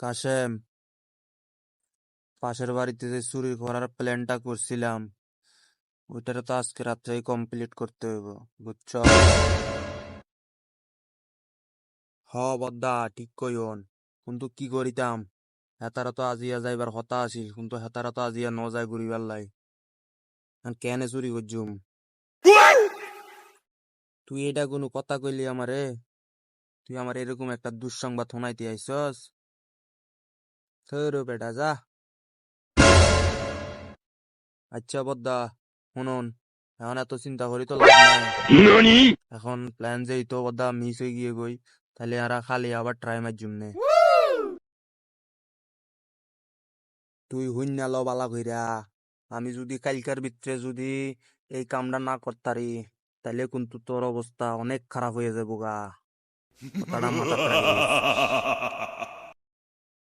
কাশেম, পাশের বাড়িতে যে চুরি করার প্ল্যানটা করছিলাম ওইটারে তো আজকে রাত্রেই কমপ্লিট করতে হইব, বুঝছ? হ বদ্দা, ঠিক কইন। কিন্তু কি করিতাম, হেতারা তো আজিয়া যাইবার হতা আছিল, কিন্তু হেতারা তো আজিয়া ন যায় ঘুরিবার লাই। কেনে চুরি করছুম? তুই এটা কোনো কথা কইলি আমারে? তুই আমার এরকম একটা দুঃসংবাদ শোনাইতে আইসস? থৈরো বেটা, যা। আচ্ছা বদ্দা, শুনুন, এখন এত চিন্তা করি তো লাভ নাই। এখন প্ল্যান যেই তো বদ্দা মিস হয়ে গিয়ে গই, তাহলে আর খালি আবার ট্রাই মারজুম নে। তুই হুইন না ল বালা কইরা, আমি যদি কালকার ভিতরে যদি এই কামটা না করতারি, তাহলে কিন্তু তোর অবস্থা অনেক খারাপ হয়ে যাবো গা। কথাটা মাথাত রাখিস।